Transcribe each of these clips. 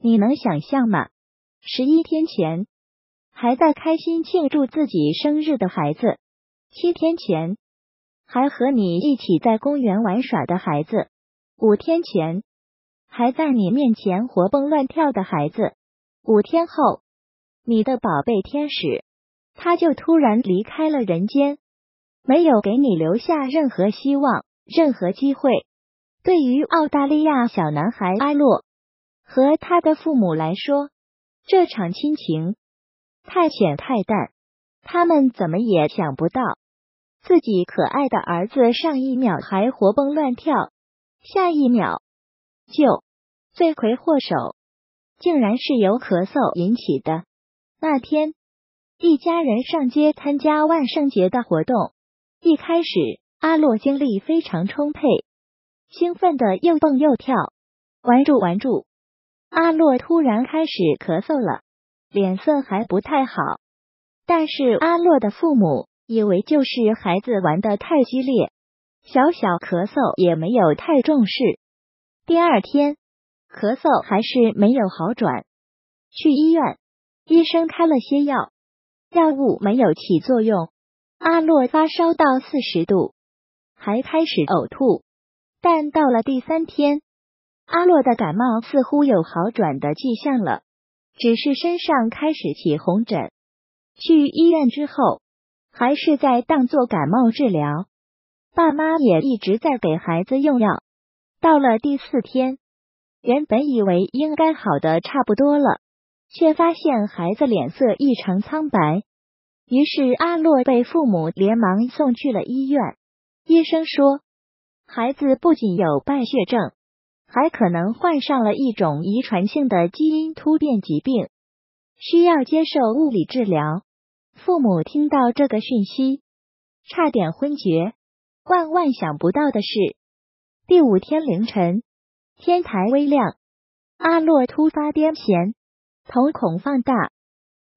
你能想象吗？11天前还在开心庆祝自己生日的孩子，7天前还和你一起在公园玩耍的孩子，5天前还在你面前活蹦乱跳的孩子，5天后，你的宝贝天使，他就突然离开了人间，没有给你留下任何希望，任何机会。对于澳大利亚小男孩阿洛和他的父母来说，这场亲情太浅太淡，他们怎么也想不到，自己可爱的儿子上一秒还活蹦乱跳，下一秒就罪魁祸首竟然是由咳嗽引起的。那天，一家人上街参加万圣节的活动。一开始，阿洛精力非常充沛，兴奋的又蹦又跳，玩住。阿洛突然开始咳嗽了，脸色还不太好。但是阿洛的父母以为就是孩子玩得太激烈，小咳嗽也没有太重视。第二天，咳嗽还是没有好转，去医院，医生开了些药，药物没有起作用，阿洛发烧到40度，还开始呕吐。但到了第3天，阿洛的感冒似乎有好转的迹象了，只是身上开始起红疹。去医院之后，还是在当作感冒治疗，爸妈也一直在给孩子用药。到了第4天，原本以为应该好的差不多了，却发现孩子脸色异常苍白。于是阿洛被父母连忙送去了医院。医生说，孩子不仅有败血症，还可能患上了一种遗传性的基因突变疾病，需要接受物理治疗。父母听到这个讯息，差点昏厥。万想不到的是，第5天凌晨，天才微亮，阿洛突发癫痫，瞳孔放大，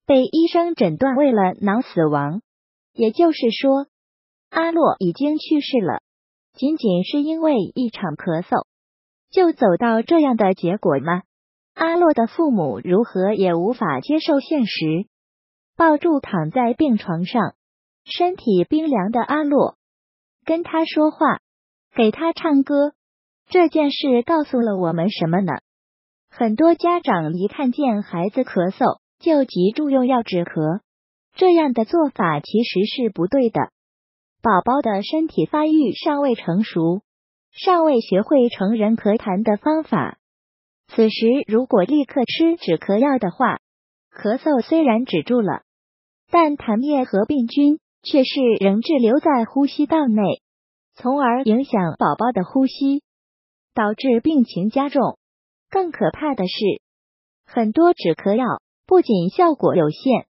被医生诊断为了脑死亡。也就是说，阿洛已经去世了。仅仅是因为一场咳嗽，就走到这样的结果吗？阿洛的父母如何也无法接受现实，抱住躺在病床上，身体冰凉的阿洛，跟他说话，给他唱歌。这件事告诉了我们什么呢？很多家长一看见孩子咳嗽，就急住用药止咳，这样的做法其实是不对的。宝宝的身体发育尚未成熟，尚未学会成人咳痰的方法。此时如果立刻吃止咳药的话，咳嗽虽然止住了，但痰液和病菌却是仍滞留在呼吸道内，从而影响宝宝的呼吸，导致病情加重。更可怕的是，很多止咳药不仅效果有限，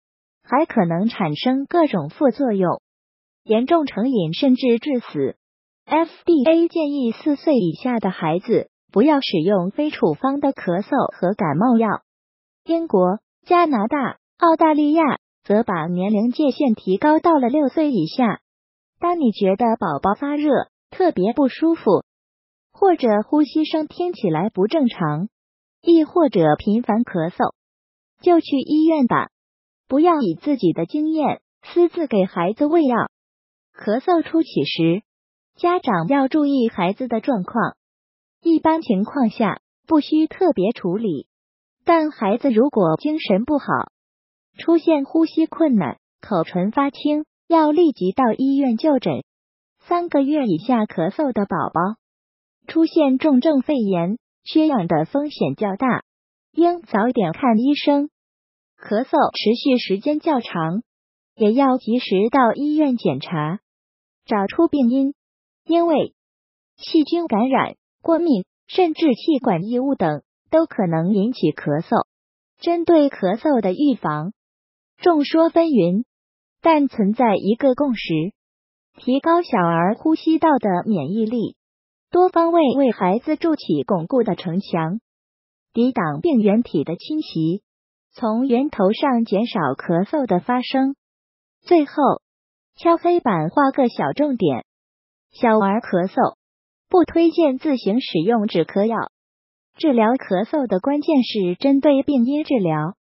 还可能产生各种副作用，严重成瘾甚至致死。FDA 建议4岁以下的孩子不要使用非处方的咳嗽和感冒药。英国、加拿大、澳大利亚则把年龄界限提高到了6岁以下。当你觉得宝宝发热，特别不舒服，或者呼吸声听起来不正常，亦或者频繁咳嗽，就去医院吧。不要以自己的经验私自给孩子喂药。咳嗽初起时，家长要注意孩子的状况。一般情况下不需特别处理，但孩子如果精神不好，出现呼吸困难、口唇发青，要立即到医院就诊。3个月以下咳嗽的宝宝，出现重症肺炎、缺氧的风险较大，应早点看医生。咳嗽持续时间较长，也要及时到医院检查，找出病因。因为细菌感染、过敏，甚至气管异物等都可能引起咳嗽。针对咳嗽的预防，众说纷纭，但存在一个共识：提高小儿呼吸道的免疫力，多方位为孩子筑起巩固的城墙，抵挡病原体的侵袭，从源头上减少咳嗽的发生。最后，敲黑板画个小重点：小儿咳嗽不推荐自行使用止咳药。治疗咳嗽的关键是针对病因治疗，